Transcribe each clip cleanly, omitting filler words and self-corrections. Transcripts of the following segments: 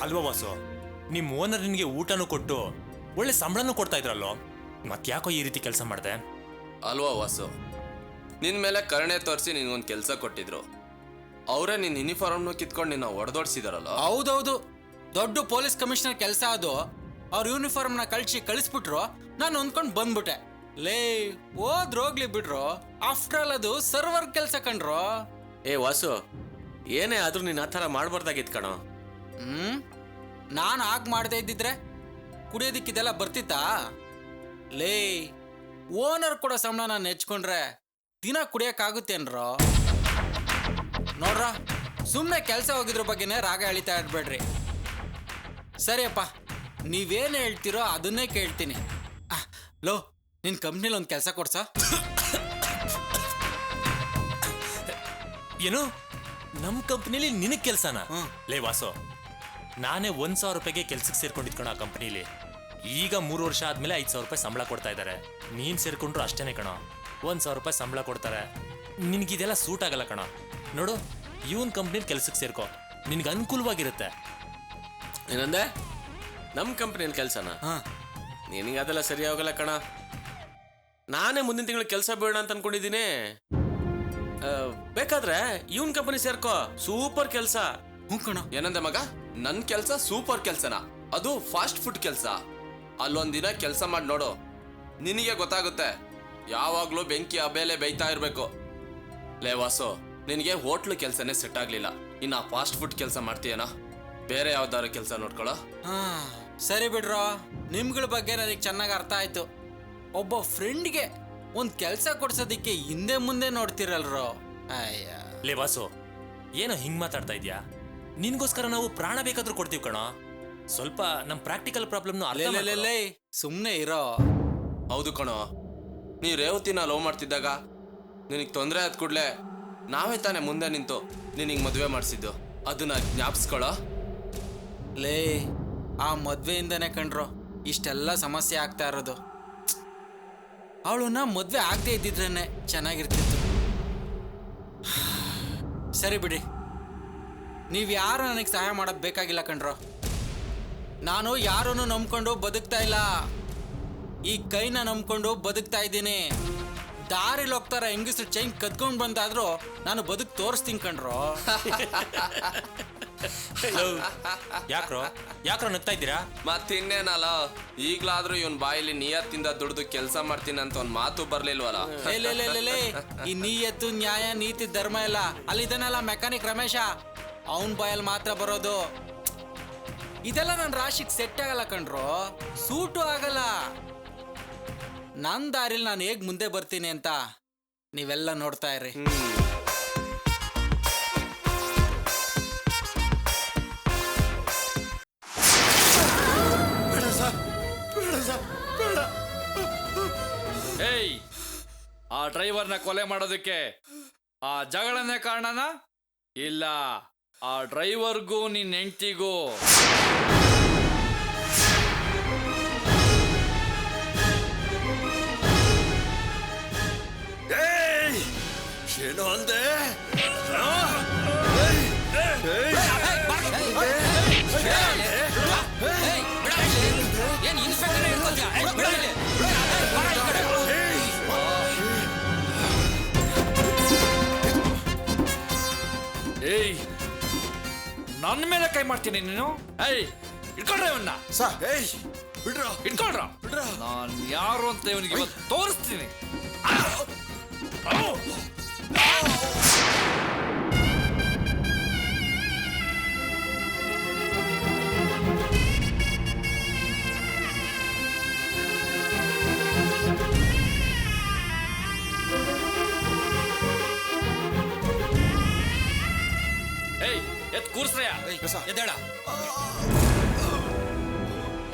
ಅಲ್ವಾ ವಾಸು, ನಿಮ್ಮ ಓನರ್ ನಿನಗೆ ಊಟನೂ ಕೊಟ್ಟು ಒಳ್ಳೆ ಸಂಬಳನೂ ಕೊಡ್ತಾ ಇದ್ರಲ್ಲೋ, ಮತ್ತ್ಯಾಕೋ ಈ ರೀತಿ ಕೆಲಸ ಮಾಡಿದೆ? ಅಲ್ವಾ ವಾಸು, ನಿನ್ನ ಮೇಲೆ ಕರುಣೆ ತೋರಿಸಿ ನಿನ್ಗೊಂದು ಕೆಲಸ ಕೊಟ್ಟಿದ್ರು. ಅವರೇ ನಿನ್ನ ಯೂನಿಫಾರ್ಮ್ನು ಕಿತ್ಕೊಂಡು ನಿನ್ನ ಹೊಡೆದೋಡ್ಸಿದಾರಲ್ಲ. ಹೌದೌದು, ದೊಡ್ಡ ಪೊಲೀಸ್ ಕಮಿಷನರ್ ಕೆಲಸ ಅದು. ಅವ್ರ ಯೂನಿಫಾರ್ಮ್ನ ಕಳಿಸ್ಬಿಟ್ರು, ನಾನು ಹೊಂದ್ಕೊಂಡು ಬಂದ್ಬಿಟ್ಟೆ. ಲೇ ಹೋಗ್ಲಿ ಬಿಡ್ರು, ಆಫ್ಟರ್ ಆಲ್ ಅದು ಸರ್ವರ್ ಕೆಲಸ ಕಂಡ್ರು. ಏ ವಾಸು, ಏನೇ ಆದ್ರೂ ನೀನು ಆ ಥರ ಮಾಡ್ಬಾರ್ದಾಗಿತ್ತು ಕಣೋ. ನಾನು ಆಗ ಮಾಡದೇ ಇದ್ದಿದ್ರೆ ಕುಡಿಯೋದಿಕ್ಕಿದೆಲ್ಲ ಬರ್ತಿತ್ತಾ? ಲೇ ಓನರ್ ಕೊಡೋ ಸಂಬಳ ನಾನು ನೆಚ್ಕೊಂಡ್ರೆ ದಿನ ಕುಡಿಯೋಕ್ಕಾಗುತ್ತೇನ್ರೋ? ನೋಡ್ರ, ಸುಮ್ಮನೆ ಕೆಲಸ ಹೋಗಿದ್ರ ಬಗ್ಗೆನೇ ರಾಗ ಎಳಿತಾ ಇರ್ಬೇಡ್ರಿ. ಸರಿಯಪ್ಪ, ನೀವೇನು ಹೇಳ್ತೀರೋ ಅದನ್ನೇ ಕೇಳ್ತೀನಿ. ಲೋ, ನಿನ್ನ ಕಂಪ್ನಿಲಿ ಒಂದು ಕೆಲಸ ಕೊಡ್ಸ. ಏನು, ನಮ್ಮ ಕಂಪ್ನಿಲಿ ನಿನಗೆ ಕೆಲಸನ? ಲೇ ವಾಸು, ನಾನೇ 1,000 ರೂಪಾಯಿಗೆ ಕೆಲ್ಸಕ್ಕೆ ಸೇರ್ಕೊಂಡಿದ್ಕಣ ಆ ಕಂಪ್ನಿಲಿ. ಈಗ 3 ವರ್ಷ ಆದ್ಮೇಲೆ 5,000 ರೂಪಾಯಿ ಸಂಬಳ ಕೊಡ್ತಾ ಇದ್ದಾರೆ. ನೀನು ಸೇರ್ಕೊಂಡ್ರು ಅಷ್ಟೇನೆ ಕಣ, 1,000 ರೂಪಾಯಿ ಸಂಬಳ ಕೊಡ್ತಾರೆ. ನಿನಗಿದೆಲ್ಲ ಸೂಟ್ ಆಗಲ್ಲ ಕಣ. ನೋಡು, ಇವನ್ ಕಂಪ್ನಿಲಿ ಕೆಲ್ಸಕ್ಕೆ ಸೇರ್ಕೋ, ನಿನ್ಗೆ ಅನುಕೂಲವಾಗಿರುತ್ತೆ. ಏನಂದೆ? ನಮ್ಮ ಕಂಪ್ನಿಯಲ್ಲಿ ಕೆಲಸನ? ನಿನಗೆ ಅದೆಲ್ಲ ಸರಿ ಹೋಗಲ್ಲ ಕಣ. ನಾನೇ ಮುಂದಿನ ತಿಂಗಳು ಕೆಲಸ ಬೇಡ ಅಂತ ಅನ್ಕೊಂಡಿದ್ದೀನಿ. ಬೇಕಾದ್ರೆ ಇವನ್ ಕಂಪನಿ ಸೇರ್ಕೋ, ಸೂಪರ್ ಕೆಲಸ. ಕಣ. ಏನಂದೆ ಮಗ? ನನ್ನ ಕೆಲಸ ಸೂಪರ್ ಕೆಲಸನ, ಅದು ಫಾಸ್ಟ್ ಫುಡ್ ಕೆಲಸ. ಅಲ್ಲೊಂದಿನ ಕೆಲಸ ಮಾಡಿ ನೋಡು, ನಿನಗೆ ಗೊತ್ತಾಗುತ್ತೆ. ಯಾವಾಗ್ಲೂ ಬೆಂಕಿ ಅಬೇಲೆ ಬೇಯ್ತಾ ಇರ್ಬೇಕು. ಲೇ ವಾಸು, ನಿನಗೆ ಹೋಟ್ಲು ಕೆಲಸನೇ ಸೆಟ್ ಆಗ್ಲಿಲ್ಲ, ಇನ್ನು ಫಾಸ್ಟ್ ಫುಡ್ ಕೆಲಸ ಮಾಡ್ತೀಯನಾ? ಬೇರೆ ಯಾವ್ದಾದ್ರು ಕೆಲಸ ನೋಡ್ಕೊಳ್ಳೋ. ಸರಿ ಬಿಡ್ರೋ, ನಿಮ್ಗಳ ಬಗ್ಗೆ ನನಗೆ ಚೆನ್ನಾಗಿ ಅರ್ಥ ಆಯ್ತು. ಒಬ್ಬ ಫ್ರೆಂಡ್ಗೆ ಒಂದು ಕೆಲಸ ಕೊಡ್ಸೋದಿಕ್ಕೆ ಹಿಂದೆ ಮುಂದೆ ನೋಡ್ತಿರಲ್ರೋ. ಅಯ್ಯ ಲೇ ವಾಸು, ಏನೋ ಹಿಂಗ್ ಮಾತಾಡ್ತಾ ಇದ್ಯಾ? ನಿನ್ಗೋಸ್ಕರ ನಾವು ಪ್ರಾಣ ಬೇಕಾದ್ರೂ ಕೊಡ್ತೀವಿ ಕಣೋ. ಸ್ವಲ್ಪ ನಮ್ ಪ್ರಾಕ್ಟಿಕಲ್ ಪ್ರಾಬ್ಲಮ್ನು ಅಲ್ಲೇ ಸುಮ್ಮನೆ ಇರೋ. ಹೌದು ಕಣೋ, ನೀ ರೇವತಿನ ಲವ್ ಮಾಡ್ತಿದ್ದಾಗ ನಿನಗೆ ತೊಂದರೆ ಆದ ಕೂಡಲೇ ನಾವೇ ತಾನೇ ಮುಂದೆ ನಿಂತು ನಿನಗೆ ಮದುವೆ ಮಾಡಿಸಿದ್ದು, ಅದನ್ನ ಜ್ಞಾಪಿಸ್ಕೊಳ್ಳೋ. ಲೇ, ಆ ಮದ್ವೆಯಿಂದನೇ ಕಂಡ್ರೋ ಇಷ್ಟೆಲ್ಲ ಸಮಸ್ಯೆ ಆಗ್ತಾ ಇರೋದು. ಅವಳನ್ನ ಮದ್ವೆ ಆಗದೆ ಇದ್ದಿದ್ರೇನೆ ಚೆನ್ನಾಗಿರ್ತಿತ್ತು. ಸರಿ ಬಿಡಿ, ನೀವು ಯಾರು ನನಗೆ ಸಹಾಯ ಮಾಡೋದು ಬೇಕಾಗಿಲ್ಲ ಕಣ್ರೋ. ನಾನು ಯಾರನ್ನು ನಂಬ್ಕೊಂಡು ಬದುಕ್ತಾ ಇಲ್ಲ, ಈ ಕೈನ ನಂಬ್ಕೊಂಡು ಬದುಕ್ತಾ ಇದ್ದೀನಿ. ದಾರಿಲಿ ಹೋಗ್ತಾರ ಹೆಂಗಸರು ಚೈನ್ ಕದ್ಕೊಂಡು ಬಂದಾದ್ರೂ ನಾನು ಬದುಕ್ ತೋರಿಸ್ತೀನಿ ಕಣ್ರೋ. ಯಾಕ್ರೋ ನಗ್ತಾ ಇದ್ದೀರಾ? ಮತ್ತಿನ್ನೇನಲ್ಲ, ಈಗ್ಲಾದ್ರೂ ಇವನ್ ಬಾಯಿಲಿ ನಿಯತ್ತಿಂದ ದುಡ್ದು ಕೆಲಸ ಮಾಡ್ತೀನಿ ಅಂತ ಒಂದ್ ಮಾತು ಬರ್ಲಿಲ್ವಲ್ಲ. ಈ ನಿಯತ್ತು, ನ್ಯಾಯ, ನೀತಿ, ಧರ್ಮ ಎಲ್ಲ ಅಲ್ಲಿದ್ದಾನಲ್ಲ ಮೆಕ್ಯಾನಿಕ್ ರಮೇಶ, ಅವನ್ ಬಾಯಲ್ಲಿ ಮಾತ್ರ ಬರೋದು. ಇದೆಲ್ಲ ನನ್ನ ರಾಶಿಗೆ ಸೆಟ್ ಆಗಲ್ಲ ಕಣ್ರೋ, ಸೂಟು ಆಗಲ್ಲ. ನನ್ನ ದಾರಿಲಿ ನಾನು ಹೇಗ್ ಮುಂದೆ ಬರ್ತೀನಿ ಅಂತ ನೀವೆಲ್ಲ ನೋಡ್ತಾ ಇರ್ರಿ. ಏಯ್, ಆ ಡ್ರೈವರ್ನ ಕೊಲೆ ಮಾಡೋದಕ್ಕೆ ಆ ಜಗಳನೇ ಕಾರಣನಾ? ಇಲ್ಲ, ಆ ಡ್ರೈವರ್ಗೂ ನಿನ್ನ ಹೆಂಡತಿಗೂ ಏನು ಅಂದೆ? ಏಯ್, ನನ್ನ ಮೇಲೆ ಕೈ ಮಾಡ್ತೀನಿ ನೀನು? ಏಯ್, ಇಟ್ಕೊಳ್ರ ಇವನ್ನ. ಇಟ್ಕೊಳ್ರ. ನಾನು ಯಾರು ಅಂತ ಇವನಿಗೆ ಇವತ್ತು ತೋರಿಸ್ತೀನಿ. ಏಯ್, ಎತ್ ಕೂರ್ಸ್ರಯ್ಯ. ಎದ್ದೇಳ.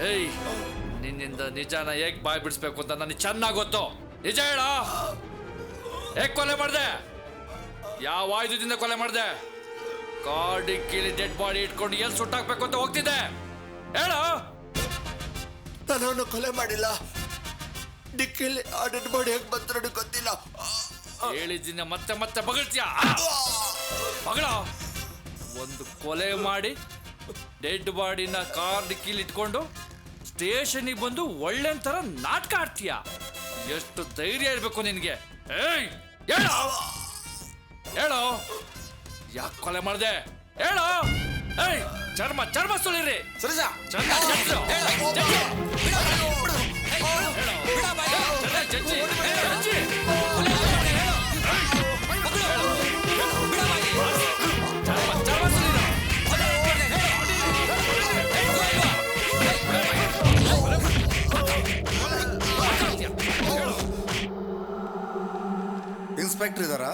ಏಯ್, ನಿನ್ನಿಂದ ನಿಜಾನ ಹೇಗ್ ಬಾಯ್ ಬಿಡಿಸ್ಬೇಕು ಅಂತ ನನಗೆ ಚೆನ್ನಾಗಿ ಗೊತ್ತು. ನಿಜ ಹೇಳ, ಹೇಗ್ ಕೊಲೆ ಮಾಡ್ದೆ? ಯಾವ ಆಯುಧದಿಂದ ಕೊಲೆ ಮಾಡ್ದೆ? ಕಾಡಿಕ್ಕಿಲಿ ಡೆಡ್ ಬಾಡಿ ಇಟ್ಕೊಂಡು ಎಲ್ಲಿ ಸುಟ್ಟಾಕ್ಬೇಕು ಅಂತ ಹೋಗ್ತಿದ್ದೆ? ಹೇಳ. ನಾನು ಕೊಲೆ ಮಾಡಿಲ್ಲ. ಡಿಕ್ಕಿಲಿ ಆ ಡೆಡ್ ಬಾಡಿ ಹೇಗೆ ಬಂತ ಗೊತ್ತಿಲ್ಲ. ಹೇಳಿದ್ದೀನಿ, ಮತ್ತೆ ಮತ್ತೆ ಬಗಳ್ತೀಯ? ಮಗಳ ಒಂದು ಕೊಲೆ ಮಾಡಿ ಡೆಡ್ ಬಾಡಿನ ಕಾರ್ ಡಿಕ್ಕಿಲಿ ಇಟ್ಕೊಂಡು ಸ್ಟೇಷನ್ಗೆ ಬಂದು ಒಳ್ಳೆ ತರ ನಾಟಕ ಆಡ್ತೀಯ. ಎಷ್ಟು ಧೈರ್ಯ ಇರ್ಬೇಕು ನಿನ್ಗೆ? ಏಯ್ ಹೇಳೋ ಹೇಳೋ, ಯಾಕೆ ಕೊಲೆ ಮಾಡ್ದೆ ಹೇಳೋ? ಏಯ್ ಚರ್ಮ ಚರ್ಮ ಸುಳಿರಿ. ಸರೋಜ ಚರ್ಮ ಜಜ್ಜು. ಜಜ್ಜಿ. ಜಜ್ಜಿ. ಜಜ್ಜಿ. ಚರ್ಮ ಚರ್ಮ ಸುಳಿರು. ಇನ್ಸ್ಪೆಕ್ಟರ್ ಇದಾರಾ?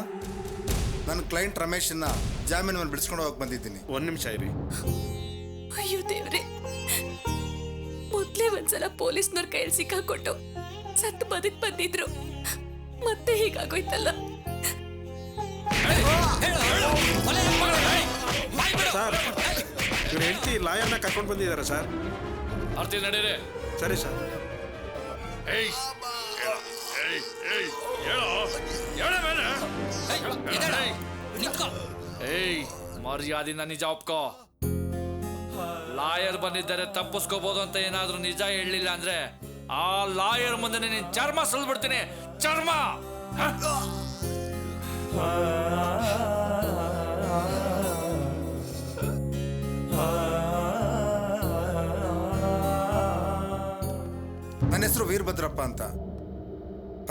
ನನ್ನ ಕ್ಲೈಂಟ್ ರಮೇಶನ್ನ ಜಾಮೀನು ಮೇಲೆ ಬಿಡಿಸ್ಕೊಂಡು ಹೋಗಕ್ಕೆ ಬಂದಿದ್ದೀನಿ. ಒಂದ್ ನಿಮಿಷ ಇರಿ. ಅಯ್ಯೋ ದೇವ್ರೆ, ಮೊದ್ಲೇ ಒಂದ್ಸಲ ಪೊಲೀಸ್ನವ್ರ ಕೈಯಲ್ಲಿ ಸಿಕ್ಕಾಕೊಟ್ಟು ಸತ್ತು ಬದುಕ್ ಬಂದಿದ್ರು, ಮತ್ತೆ ಹೀಗಾಗೋಯ್ತಲ್ಲ. ಸರ್ ಇವ್ರ ಹೆಂಡತಿ ಲಾಯರ್ನ ಕರ್ಕೊಂಡು ಬಂದಿದ್ದಾರೆ ಸರ್. ಆರ್ತಿ ನಡೀರಿ. ಸರಿ ಸರ್. ಏಯ್ ಏಯ್ ಏಯ್ ಹೇಳೋ ಹೇಳ ಮೇಲೆ. ಏಯ್ ಮರ್ಯಾದಿಂದ ನಿಜ ಒಪ್ಕೋ. ಲಾಯರ್ ಬಂದಿದ್ದಾರೆ ತಪ್ಪಿಸ್ಕೋಬಹುದು ಅಂತ ಏನಾದ್ರೂ ನಿಜ ಹೇಳಲಿಲ್ಲ ಅಂದ್ರೆ ಆ ಲಾಯರ್ ಮುಂದೆ ನೀನ್ ಚರ್ಮ ಸುಲ್ಬಿಡ್ತೀನಿ. ಚರ್ಮ. ನನ್ನ ಹೆಸರು ವೀರಭದ್ರಪ್ಪ ಅಂತ.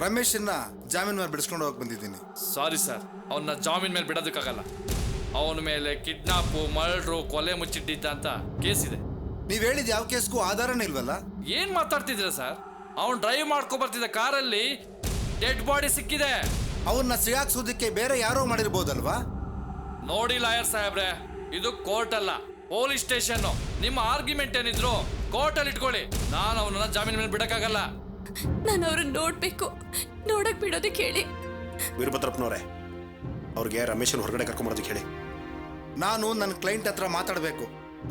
ರಮೇಶನ್ನ ಜಾಮೀನು ಮೇಲೆ ಬಿಡಿಸ್ಕೊಂಡು ಹೋಗಕ್ಕೆ ಬಂದಿದ್ದೀನಿ. ಸಾರಿ ಸರ್, ಅವನ್ನ ಜಾಮೀನ್ ಮೇಲೆ ಬಿಡೋದಕ್ಕಾಗಲ್ಲ. ಅವನ ಮೇಲೆ ಕಿಡ್ನಾಪು, ಮರ್ಡ್ರು, ಕೊಲೆ ಮುಚ್ಚಿಟ್ಟಿದ್ದ ಅಂತ ಕೇಸ್ ಇದೆ. ನೀವು ಹೇಳಿದ ಯಾವ ಕೇಸ್ಗೂ ಆಧಾರನೇ ಇಲ್ವಲ್ಲ? ಏನ್ ಮಾತಾಡ್ತಿದ್ರ ಸರ್? ಅವನ್ ಡ್ರೈವ್ ಮಾಡ್ಕೊ ಬರ್ತಿದ್ದ ಕಾರಲ್ಲಿ ಡೆಡ್ ಬಾಡಿ ಸಿಕ್ಕಿದೆ. ಅವ್ರನ್ನ ಸಿಗಾಕ್ಸೋದಕ್ಕೆ ಬೇರೆ ಯಾರೋ ಮಾಡಿರ್ಬೋದಲ್ವಾ? ನೋಡಿ ಲಾಯರ್ ಸಾಹೇಬ್ರೆ, ಇದು ಕೋರ್ಟ್ ಅಲ್ಲ, ಪೊಲೀಸ್ ಸ್ಟೇಷನ್. ನಿಮ್ಮ ಆರ್ಗ್ಯುಮೆಂಟ್ ಏನಿದ್ರು ಕೋರ್ಟ್ ಅಲ್ಲಿ ಇಟ್ಕೊಳ್ಳಿ. ನಾನು ಅವನನ್ನ ಜಾಮೀನ್ ಮೇಲೆ ಬಿಡಕ್ಕಾಗಲ್ಲ. ನಾನು ಅವ್ರನ್ನ ನೋಡ್ಬೇಕು, ನೋಡಕ್ ಬಿಡೋದಕ್ಕೆ ಹೇಳಿ. ವೀರಭದ್ರಪ್ಪನವ್ರೆ, ಅವ್ರಿಗೆ ರಮೇಶನ್ ಹೊರಗಡೆ ಕರ್ಕೊಂಬರೋದಕ್ಕೆ ಹೇಳಿ. ನಾನು ನನ್ನ ಕ್ಲೈಂಟ್ ಹತ್ರ ಮಾತಾಡಬೇಕು,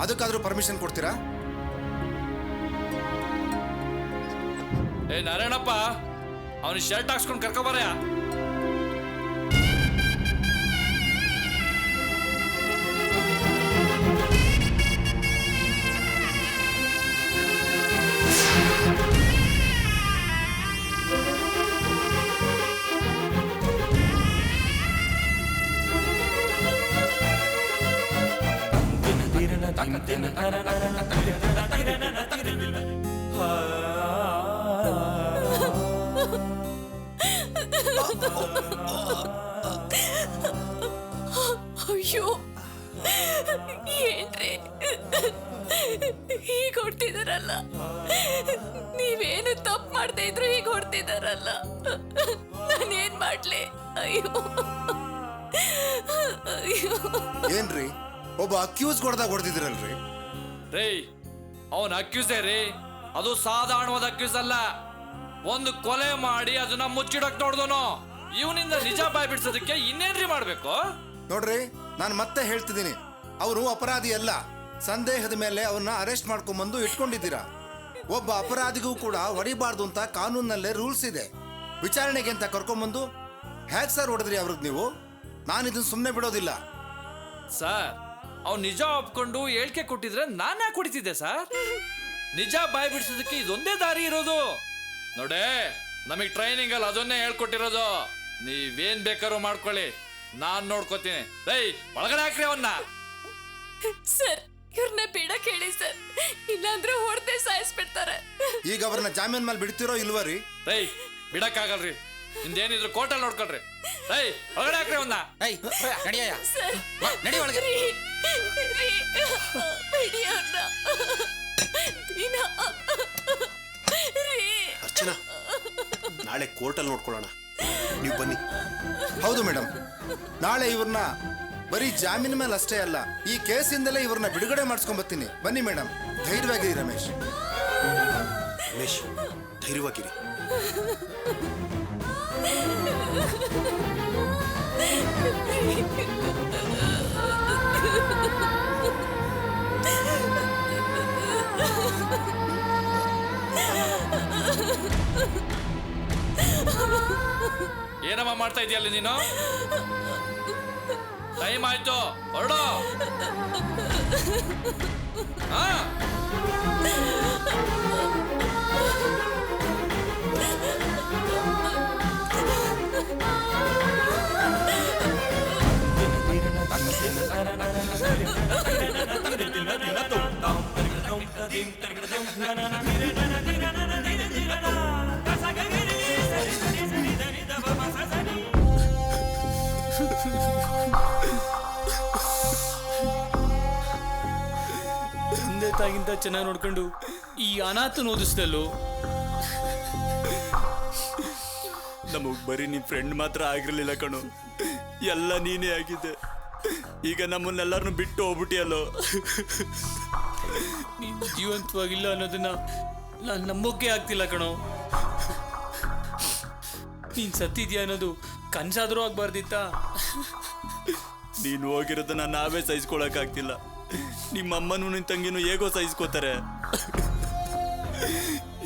ಅದಕ್ಕಾದ್ರೂ ಪರ್ಮಿಷನ್ ಕೊಡ್ತೀರಾ? ಏ ನಾರಾಯಣಪ್ಪ, ಅವನ ಶರ್ಟ್ ಹಾಕ್ಸ್ಕೊಂಡು ಕರ್ಕೊಬಾರಯ್ಯ. ಅಯ್ಯೋ ಏನ್ರಿ ಹೀಗೆ ಹೊಡ್ತಿದಾರಲ್ಲ, ನೀವೇನು ತಪ್ಪು ಮಾಡ್ತಾ ಇದ್ರು ಹೀಗೆ ಹೊಡ್ತಿದಾರಲ್ಲ, ನಾನೇನ್ ಮಾಡ್ಲಿ? ಅಯ್ಯೋ ಅಯ್ಯೋ. ಏನ್ರಿ ಒಬ್ಬ ಅಕ್ಯೂಸ್ ಕೊಡ್ದಾಗ ಹೊಡೆದಿದ್ರಲ್ರಿ? ರೇ, ಅವನ್ ಅಕ್ಯೂಸೇ ರೀ. ಅದು ಸಾಧಾರಣವಾದ ಅಕ್ಯೂಸ್ ಅಲ್ಲ. ಒಂದು ಕೊಲೆ ಮಾಡಿ ಅದನ್ನ ಮುಚ್ಚಿಡಕ್ ನೋಡ್ದೋನು. ಇವನಿಂದ ನಿಜ ಬಾಯ್ ಬಿಡ್ಸೋದಕ್ಕೆ ಇನ್ನೇನ್ರಿ ಮಾಡ್ಬೇಕು? ನೋಡ್ರಿ, ನಾನು ಮತ್ತೆ ಹೇಳ್ತಿದ್ದೀನಿ, ಅವರು ಅಪರಾಧಿ ಅಲ್ಲ. ಸಂದೇಹದ ಮೇಲೆ ಅವ್ರನ್ನ ಅರೆಸ್ಟ್ ಮಾಡ್ಕೊಂಡ್ಬಂದು ಇಟ್ಕೊಂಡಿದ್ದೀರಾ. ಒಬ್ಬ ಅಪರಾಧಿಗೂ ಕೂಡ ಹೊಡಿಬಾರ್ದು ಅಂತ ಕಾನೂನಲ್ಲೇ ರೂಲ್ಸ್ ಇದೆ. ವಿಚಾರಣೆಗೆ ಅಂತ ಕರ್ಕೊಂಡ್ಬಂದು ಹ್ಯಾಕ್ ಸರ್ ಹೊಡೆದ್ರಿ ಅವ್ರಿಗೆ ನೀವು? ನಾನು ಇದನ್ನ ಸುಮ್ಮನೆ ಬಿಡೋದಿಲ್ಲ. ಸರ್, ಅವ್ನು ನಿಜ ಒಪ್ಕೊಂಡು ಹೇಳಿಕೆ ಕೊಟ್ಟಿದ್ರೆ ನಾನು ಯಾಕೆ ಹೊಡಿತಿದ್ದೆ ಸರ್? ನಿಜ ಬಾಯ್ ಬಿಡ್ಸೋದಕ್ಕೆ ಇದೊಂದೇ ದಾರಿ ಇರೋದು. ನೋಡೇ, ನಮಗ್ ಟ್ರೈನಿಂಗ್ ಅಲ್ಲಿ ಅದನ್ನೇ ಹೇಳ್ಕೊಟ್ಟಿರೋದು. ನೀವೇನ್ ಬೇಕಾದ್ರೂ ಮಾಡ್ಕೊಳ್ಳಿ, ನಾನ್ ನೋಡ್ಕೋತೀನಿ. ರೈ, ಒಳಗಡೆ ಹಾಕ್ರಿ ಅವನ್ನ. ಸರ್, ಇವ್ರನ್ನ ಬಿಡಕ್ ಹೇಳಿ ಸರ್, ಇಲ್ಲಾಂದ್ರೆ ಹೊಡೆದೇ ಸಾಯಿಸ್ಬಿಡ್ತಾರೆ. ಈಗ ಅವ್ರನ್ನ ಜಾಮೀನ್ ಮೇಲೆ ಬಿಡ್ತಿರೋ ಇಲ್ವಾ ರೀ? ರೈ, ಬಿಡಕ್ಕಾಗಲ್ರಿ. ನಿಮ್ದೇನಿದ್ರು ಕೋರ್ಟಲ್ಲಿ ನೋಡ್ಕೊಳ್ರಿ. ರೈ, ಒಳಗಡೆ ಹಾಕ್ರಿ ಅವನ್ನ. ನಡಿಯಯ್ಯ, ಸರ್, ನಡಿ ಒಳಗೆ. ರೀ, ರೀ, ಬಿಡಿ ಅವ್ರನ್ನ. ದೀನ, ರೀ. ಅರ್ಚನಾ, ನಾಳೆ ಕೋರ್ಟಲ್ಲಿ ನೋಡ್ಕೊಳ್ಳೋಣ, ನೀವು ಬನ್ನಿ. ಹೌದು ಮೇಡಮ್, ನಾಳೆ ಇವ್ರನ್ನ ಬರೀ ಜಾಮೀನ್ ಮೇಲೆ ಅಷ್ಟೇ ಅಲ್ಲ, ಈ ಕೇಸಿಂದಲೇ ಇವ್ರನ್ನ ಬಿಡುಗಡೆ ಮಾಡಿಸ್ಕೊಂಬತ್ತೀನಿ. ಬನ್ನಿ ಮೇಡಮ್, ಧೈರ್ಯವಾಗಿರಿ. ರಮೇಶ್, ರಮೇಶ್, ಧೈರ್ಯವಾಗಿರಿ. ಏನಮ್ಮ ಮಾಡ್ತಾ ಇದೀಯಲ್ಲ ನೀನು? ಟೈಮ್ ಆಯ್ತು, ಹೊರಡು. ಹಾ ತಂದೆ ತಾಗಿಂತ ಚೆನ್ನಾಗಿ ನೋಡ್ಕೊಂಡು ಈ ಅನಾಥನ ಓದಿಸ್ದಲ್ಲೋ. ನಮಗ್ ಬರೀ ನಿನ್ ಫ್ರೆಂಡ್ ಮಾತ್ರ ಆಗಿರ್ಲಿಲ್ಲ ಕಣೋ, ಎಲ್ಲ ನೀನೇ ಆಗಿದ್ದೆ. ಈಗ ನಮ್ಮನ್ನೆಲ್ಲರನ್ನು ಬಿಟ್ಟು ಹೋಗ್ಬಿಟ್ಟಿಯಲ್ಲೋ. ನೀನ್ ಜೀವಂತವಾಗಿಲ್ಲ ಅನ್ನೋದನ್ನ ನಾನು ನಂಬೋಕೆ ಆಗ್ತಿಲ್ಲ ಕಣೋ. ನೀನ್ ಸತ್ತಿದ್ಯಾ ಅನ್ನೋದು ಕನ್ಸಾದ್ರೂ ಆಗ್ಬಾರ್ದಿತ್ತ. ನೀನು ಹೋಗಿರೋದನ್ನ ನಾವೇ ಸಹಿಸ್ಕೊಳಕ್ ಆಗ್ತಿಲ್ಲ. ನಿಮ್ಮಮ್ಮನೂ ನಿನ್ ತಂಗಿನೂ ಹೇಗೋ ಸಹಿಸ್ಕೋತಾರೆ.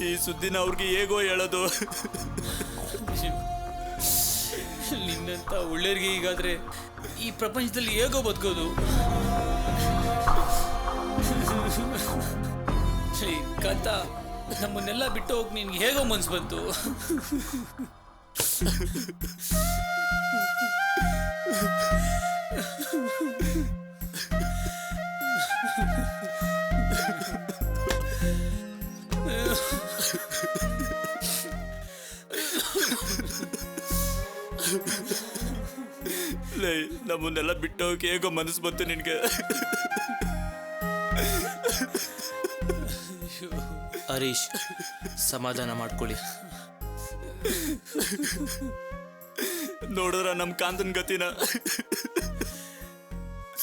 ಈ ಸುದ್ದಿನ ಅವ್ರಿಗೆ ಹೇಗೋ ಹೇಳೋದು. ನಿನ್ನಂತ ಒಳ್ಳೆಯವ್ರಿಗೆ ಹೀಗಾದ್ರೆ ಈ ಪ್ರಪಂಚದಲ್ಲಿ ಹೇಗೋ ಬದುಕೋದು. ಕಾಂತ, ನಮ್ಮನ್ನೆಲ್ಲ ಬಿಟ್ಟು ಹೋಗಿ ನಿನ್ಗೆ ಹೇಗೋ ಮನ್ಸು ಬಂತು. ಲೇ, ನಮ್ಮನ್ನೆಲ್ಲ ಬಿಟ್ಟು ಹೋಗಿ ಹೇಗೋ ಮನಸ್ಸು ಬಂತು ನಿನ್ಗೆ. ಹರೀಶ್, ಸಮಾಧಾನ ಮಾಡ್ಕೊಳ್ಳಿ. ನೋಡಿದ್ರ ನಮ್ ಕಾಂತನ್ ಗತಿನ.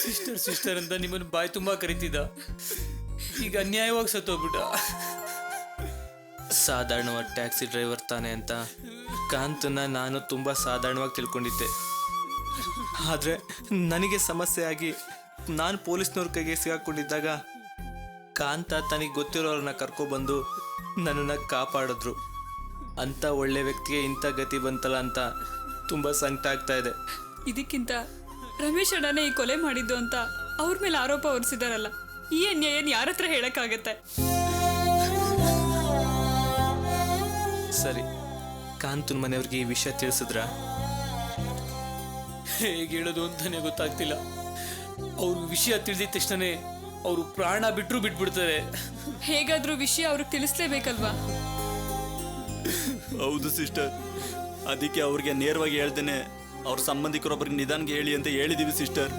ಸಿಸ್ಟರ್ ಸಿಸ್ಟರ್ ಅಂತ ನಿಮ್ಮನ್ನು ಬಾಯಿ ತುಂಬಾ ಕರಿತಿದ್ದ, ಈಗ ಅನ್ಯಾಯವಾಗಿ ಸತ್ತೋಗ್ಬಿಟ್ಟ. ಸಾಧಾರಣವಾದ ಟ್ಯಾಕ್ಸಿ ಡ್ರೈವರ್ ತಾನೆ ಅಂತ ಕಾಂತನ ನಾನು ತುಂಬಾ ಸಾಧಾರಣವಾಗಿ ತಿಳ್ಕೊಂಡಿದ್ದೆ. ಆದ್ರೆ ನನಗೆ ಸಮಸ್ಯೆ ಆಗಿ ನಾನು ಪೊಲೀಸ್ನವ್ರ ಕೈಗೆ ಸಿಗಾಕೊಂಡಿದ್ದಾಗ ಕಾಂತ ತನಗೆ ಗೊತ್ತಿರೋರನ್ನ ಕರ್ಕೊಬಂದು ನನ್ನನ್ನು ಕಾಪಾಡಿದ್ರು. ಅಂಥ ಒಳ್ಳೆ ವ್ಯಕ್ತಿಗೆ ಇಂಥ ಗತಿ ಬಂತಲ್ಲ ಅಂತ ತುಂಬ ಸಂಕಟ ಆಗ್ತಾ ಇದೆ. ಇದಕ್ಕಿಂತ ರಮೇಶ್ ಅಣ್ಣನೇ ಈ ಕೊಲೆ ಮಾಡಿದ್ದು ಅಂತ ಅವ್ರ ಮೇಲೆ ಆರೋಪ ಹೊರಿಸಿದಾರಲ್ಲ, ಈ ಅನ್ಯಾಯ ಯಾರ ಹತ್ರ ಹೇಳಕ್ಕಾಗತ್ತೆ? ಸರಿ, ಕಾಂತನ ಮನೆಯವ್ರಿಗೆ ಈ ವಿಷಯ ತಿಳಿಸಿದ್ರ? ಹೇಗೆ ಹೇಳೋದು ಅಂತಾನೆ ಗೊತ್ತಾಗ್ತಿಲ್ಲ. ಅವ್ರ ವಿಷಯ ತಿಳಿದಿದ ತಕ್ಷಣನೇ ಅವರು ಪ್ರಾಣ ಬಿಟ್ಬಿಡ್ತಾರೆ. ಹೇಗಾದ್ರೂ ವಿಷಯ ಅವ್ರಿಗೆ ತಿಳಿಸ್ಲೇಬೇಕಲ್ವಾ? ಹೌದು ಸಿಸ್ಟರ್, ಅದಕ್ಕೆ ಅವ್ರಿಗೆ ನೇರವಾಗಿ ಹೇಳ್ದೇನೆ ಅವ್ರ ಸಂಬಂಧಿಕರೊಬ್ಬರಿಗೆ ನಿಧಾನ್ಗೆ ಹೇಳಿ ಅಂತ ಹೇಳಿದೀವಿ ಸಿಸ್ಟರ್.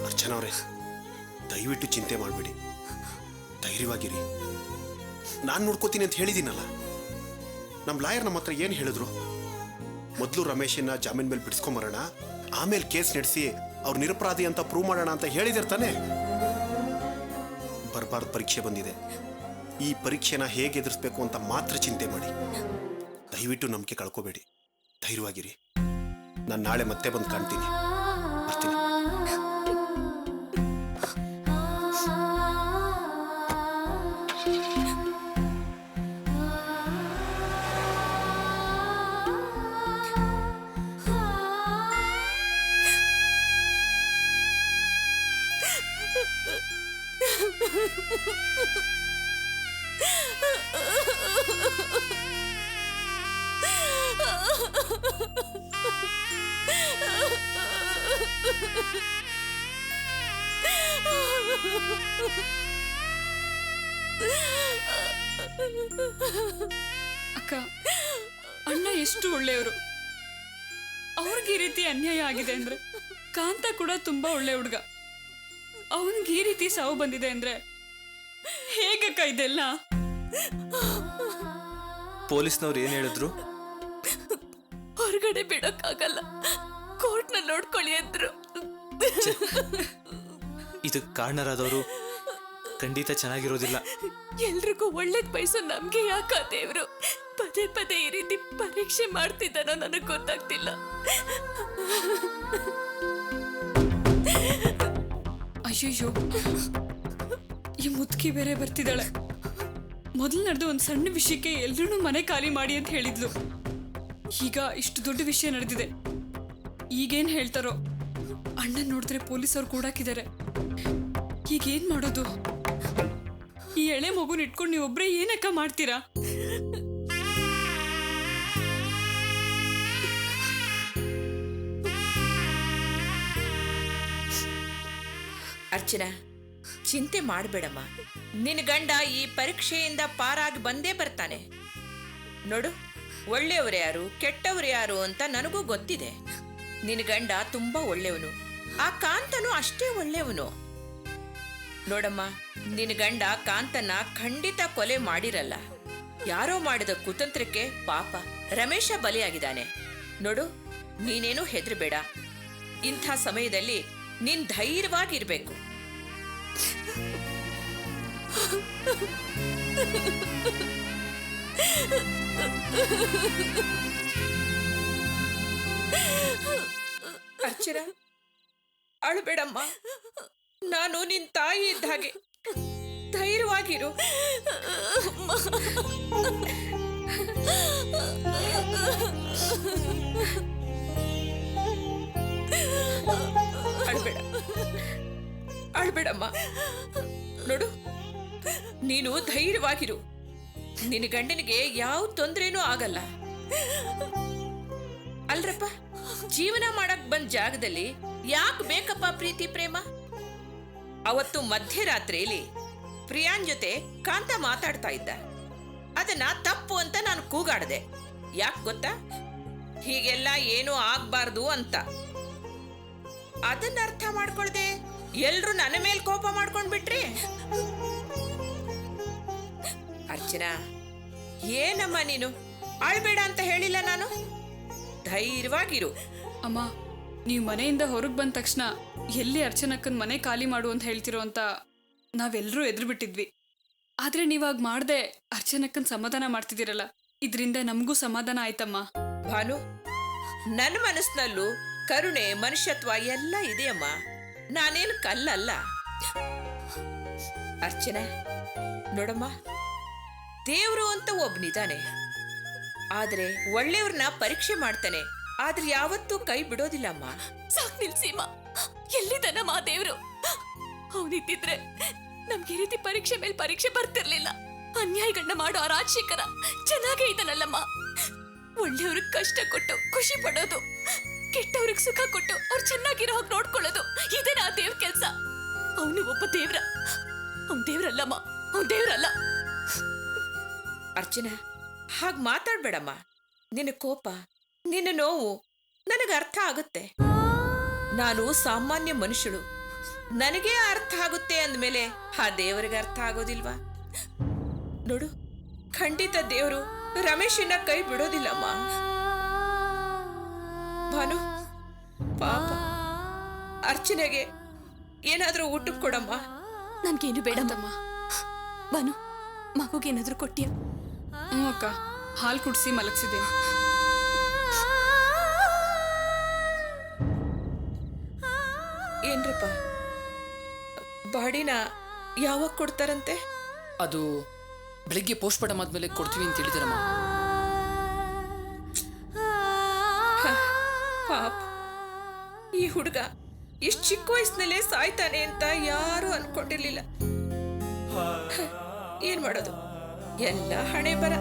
ಅರ್ಚನಾ ಅವರೇ, ದಯವಿಟ್ಟು ಚಿಂತೆ ಮಾಡಬೇಡಿ, ಧೈರ್ಯವಾಗಿರಿ. ನಾನು ನೋಡ್ಕೋತೀನಿ ಅಂತ ಹೇಳಿದ್ದೀನಲ್ಲ. ನಮ್ಮ ಲಾಯರ್ ನಮ್ಮ ಹತ್ರ ಏನು ಹೇಳಿದ್ರು? ಮೊದಲು ರಮೇಶನ್ನ ಜಾಮೀನ್ ಮೇಲೆ ಬಿಡಿಸ್ಕೊಂಬರೋಣ, ಆಮೇಲೆ ಕೇಸ್ ನಡೆಸಿ ಅವ್ರು ನಿರಪರಾಧಿ ಅಂತ ಪ್ರೂವ್ ಮಾಡೋಣ ಅಂತ ಹೇಳಿದಿರ್ತಾನೆ. ಬರಬಾರ್ದು ಪರೀಕ್ಷೆ ಬಂದಿದೆ. ಈ ಪರೀಕ್ಷೆನ ಹೇಗೆ ಎದುರಿಸ್ಬೇಕು ಅಂತ ಮಾತ್ರ ಚಿಂತೆ ಮಾಡಿ. ದಯವಿಟ್ಟು ನಂಬಿಕೆ ಕಳ್ಕೋಬೇಡಿ, ಧೈರ್ಯವಾಗಿರಿ. ನಾನು ನಾಳೆ ಮತ್ತೆ ಬಂದು ಕಾಣ್ತೀನಿ, ಬರ್ತೀನಿ. ಅಕ್ಕ, ಅಣ್ಣ ಎಷ್ಟು ಒಳ್ಳೆಯವರು. ಅವ್ರಿಗೆ ಈ ರೀತಿ ಅನ್ಯಾಯ ಆಗಿದೆ ಅಂದ್ರೆ ಕಾಂತ ಕೂಡ ತುಂಬಾ ಒಳ್ಳೆ ಹುಡುಗ. ಅವನಿಗೆ ಈ ರೀತಿ ಸಾವು ಬಂದಿದೆ ಅಂದ್ರೆ ಹೇಗಕ್ಕ ಇದೆಲ್ಲ? ಪೊಲೀಸ್ನವ್ರು ಏನ್ ಹೇಳಿದ್ರು? ಹೊರಗಡೆ ಬಿಡೋಕ್ಕಾಗಲ್ಲ, ಕೋರ್ಟ್ನಲ್ಲಿ ನೋಡ್ಕೊಳ್ಳಿ ಅಂದ್ರು. ಇದಕ್ಕೆ ಕಾರಣರಾದವರು ಖಂಡಿತ ಚೆನ್ನಾಗಿರೋದಿಲ್ಲ. ಎಲ್ರಿಗೂ ಒಳ್ಳೇದ್ ಬಯಸೋ ನಮ್ಗೆ ಯಾಕ ದೇವ್ರು ಪದೇ ಪದೇ ಈ ರೀತಿ ಪರೀಕ್ಷೆ ಮಾಡ್ತಿದ್ದಾನೋ ನನಗ್ ಗೊತ್ತಾಗ್ತಿಲ್ಲ. ಅಯ್ಯಯ್ಯೋ, ಈ ಮುದುಕಿ ಬೇರೆ ಬರ್ತಿದ್ದಾಳೆ. ಮೊದಲು ನಡೆದ ಒಂದು ಸಣ್ಣ ವಿಷಯಕ್ಕೆ ಎಲ್ರೂ ಮನೆ ಖಾಲಿ ಮಾಡಿ ಅಂತ ಹೇಳಿದ್ಲು. ಈಗ ಇಷ್ಟು ದೊಡ್ಡ ವಿಷಯ ನಡೆದಿದೆ. ಈಗೇನ್ ಹೇಳ್ತಾರೋ? ಅಣ್ಣನ್ ನೋಡಿದ್ರೆ ಪೊಲೀಸವ್ರು ಕೂಡಾಕಿದ್ದಾರೆ. ಈಗೇನ್ ಮಾಡೋದು? ಈ ಎಳೆ ಮಗುನ ಇಟ್ಕೊಂಡು ನೀವೊಬ್ರೇ ಏನಕ್ಕ ಮಾಡ್ತೀರಾ? ಅರ್ಚನಾ, ಚಿಂತೆ ಮಾಡಬೇಡಮ್ಮ. ನಿನ್ನ ಗಂಡ ಈ ಪರೀಕ್ಷೆಯಿಂದ ಪಾರಾಗಿ ಬಂದೇ ಬರ್ತಾನೆ. ನೋಡು, ಒಳ್ಳೆಯವರು ಯಾರು ಕೆಟ್ಟವರು ಯಾರು ಅಂತ ನನಗೂ ಗೊತ್ತಿದೆ. ನಿನ್ನ ಗಂಡ ತುಂಬಾ ಒಳ್ಳೆಯವನು, ಆ ಕಾಂತನು ಅಷ್ಟೇ ಒಳ್ಳೆಯವನು. ನೋಡಮ್ಮ, ನಿನ್ನ ಗಂಡ ಕಾಂತನ ಖಂಡಿತ ಕೊಲೆ ಮಾಡಿರಲ್ಲ. ಯಾರೋ ಮಾಡಿದ ಕುತಂತ್ರಕ್ಕೆ ಪಾಪ ರಮೇಶ ಬಲಿಯಾಗಿದ್ದಾನೆ. ನೋಡು, ನೀನೇನು ಹೆದರಬೇಡ. ಇಂಥ ಸಮಯದಲ್ಲಿ ನೀನ್ ಧೈರ್ಯವಾಗಿರ್ಬೇಕು. ಅರ್ಚನಾ, ಅಳಬೇಡಮ್ಮ. ನಾನು ನಿನ್ ತಾಯಿ ಇದ್ದ ಹಾಗೆ. ಧೈರ್ಯವಾಗಿರು. ಅಳಬೇಡ, ಅಳಬೇಡಮ್ಮ. ನೋಡು, ನೀನು ಧೈರ್ಯವಾಗಿರು. ನಿನ್ನ ಗಂಡನಿಗೆ ಯಾವ ತೊಂದ್ರೆನೂ ಆಗಲ್ಲ. ಅಲ್ರಪ್ಪ, ಜೀವನ ಮಾಡಕ್ ಬಂದ ಜಾಗದಲ್ಲಿ ಯಾಕೆ ಬೇಕಪ್ಪ ಪ್ರೀತಿ ಪ್ರೇಮ? ಅವತ್ತು ಮಧ್ಯರಾತ್ರಿಯಲ್ಲಿ ಪ್ರಿಯಾನ್ ಜೊತೆ ಕಾಂತ ಮಾತಾಡ್ತಾ ಇದ್ದ. ಅದನ್ನ ತಪ್ಪು ಅಂತ ನಾನು ಕೂಗಾಡ್ದೆ. ಯಾಕೆ ಗೊತ್ತಾ? ಹೀಗೆಲ್ಲ ಏನೂ ಆಗ್ಬಾರ್ದು ಅಂತ. ಅದನ್ನ ಅರ್ಥ ಮಾಡ್ಕೊಳ್ದೆ ಎಲ್ರು ನನ್ನ ಮೇಲೆ ಕೋಪ ಮಾಡ್ಕೊಂಡ್ಬಿಟ್ರಿ. ಅರ್ಚನಾ, ಏನಮ್ಮ ನೀನು? ಅಳ್ಬೇಡ ಅಂತ ಹೇಳಿಲ್ಲ ನಾನು? ಧೈರ್ಯವಾಗಿರು. ಅಮ್ಮ, ನೀವು ಮನೆಯಿಂದ ಹೊರಗೆ ಬಂದ ತಕ್ಷಣ ಎಲ್ಲಿ ಅರ್ಚನಕ್ಕನ ಮನೆ ಖಾಲಿ ಮಾಡು ಅಂತ ಹೇಳ್ತಿರೋ ಅಂತ ನಾವೆಲ್ಲರೂ ಎದುರು ಬಿಟ್ಟಿದ್ವಿ. ಆದ್ರೆ ನೀವಾಗ ಮಾಡ್ದೆ ಅರ್ಚನಕ್ಕನ್ ಸಮಾಧಾನ ಮಾಡ್ತಿದ್ದೀರಲ್ಲ, ಇದರಿಂದ ನಮಗೂ ಸಮಾಧಾನ ಆಯ್ತಮ್ಮ. ಭಾನು, ನನ್ನ ಮನಸ್ಸಿನಲ್ಲೂ ಕರುಣೆ ಮನುಷ್ಯತ್ವ ಎಲ್ಲ ಇದೆಯಮ್ಮ. ನಾನೇನು ಕಲ್ಲಲ್ಲ. ಅರ್ಚನಾ, ನೋಡಮ್ಮ, ದೇವ್ರು ಅಂತ ಒಬ್ನಿದಾನೆ. ಆದ್ರೆ ಒಳ್ಳೆಯವ್ರನ್ನ ಪರೀಕ್ಷೆ ಮಾಡ್ತಾನೆ. ಆದ್ರೆ ಯಾವತ್ತೂ ಕೈ ಬಿಡೋದಿಲ್ಲಮ್ಮ. ಸಾಕ್ ನಿಲ್ಸಿಮ್ಮ. ಎಲ್ಲಿದ್ದಾನಮ್ಮ ದೇವ್ರು? ಅವನಿದ್ದಿದ್ರೆ ನಮ್ಗೆ ಈ ರೀತಿ ಪರೀಕ್ಷೆ ಮೇಲೆ ಪರೀಕ್ಷೆ ಬರ್ತಿರ್ಲಿಲ್ಲ. ಅನ್ಯಾಯಗಳನ್ನ ಮಾಡೋ ಆ ರಾಜಶೇಖರ ಚೆನ್ನಾಗೇ ಇದ್ದಾನಲ್ಲಮ್ಮ. ಒಳ್ಳೆಯವ್ರಿಗೆ ಕಷ್ಟ ಕೊಟ್ಟು ಖುಷಿ ಪಡೋದು, ಕೆಟ್ಟವ್ರಿಗೆ ಸುಖ ಕೊಟ್ಟು ಅವ್ರು ಚೆನ್ನಾಗಿರೋ ಹಾಗೆ ನೋಡ್ಕೊಳ್ಳೋದು, ಇದೇನಾ ದೇವ್ರ ಕೆಲ್ಸ? ಅವನು ಒಬ್ಬ ದೇವ್ರ? ಅವ್ನ್ ದೇವ್ರಲ್ಲಮ್ಮ, ಅವ್ನ್ ದೇವ್ರಲ್ಲ. ಅರ್ಚನಾ, ಹಾಗೆ ಮಾತಾಡ್ಬೇಡಮ್ಮ. ನಿನ್ನ ಕೋಪ, ನಿನ್ನ ನೋವು ನನಗೆ ಅರ್ಥ ಆಗುತ್ತೆ. ನಾನು ಸಾಮಾನ್ಯ ಮನುಷ್ಯಳು. ನನಗೆ ಅರ್ಥ ಆಗುತ್ತೆ ಅಂದಮೇಲೆ ಆ ದೇವರಿಗೆ ಅರ್ಥ ಆಗೋದಿಲ್ವಾ? ನೋಡು, ಖಂಡಿತ ದೇವರು ರಮೇಶನ್ನ ಕೈ ಬಿಡೋದಿಲ್ಲಮ್ಮ. ಭಾನು, ಪಾಪ ಅರ್ಚನೆಗೆ ಏನಾದ್ರೂ ಊಟಕ್ಕೆ ಕೊಡಮ್ಮ. ನನ್ಗೇನು ಬೇಡಮ್ಮ. ಬಾನು, ಮಗುಗೇನಾದ್ರೂ ಕೊಟ್ಟಿಯ? ಹ್ಞೂ ಅಕ್ಕ, ಹಾಲು ಕುಡಿಸಿ ಮಲಗಿಸಿದ್ದೇನೆ. ಏನ್ರಪ್ಪ, ಬಾಡಿನ ಯಾವಾಗ ಕೊಡ್ತಾರಂತೆ? ಅದು ಬೆಳಿಗ್ಗೆ ಪೋಸ್ಟ್ ಮಾರ್ಟಮ್ ಆದ್ಮೇಲೆ ಕೊಡ್ತೀವಿ ಅಂತ ಹೇಳಿದಾರಮ್ಮ. ಪಾಪ, ಈ ಹುಡುಗ ಇಷ್ಟು ಚಿಕ್ಕ ವಯಸ್ಸಿನಲ್ಲೇ ಸಾಯ್ತಾನೆ ಅಂತ ಯಾರು ಅನ್ಕೊಂಡಿರ್ಲಿಲ್ಲ. ಏನ್ ಮಾಡೋದು, ಎಲ್ಲ ಹಣೆ ಬರ.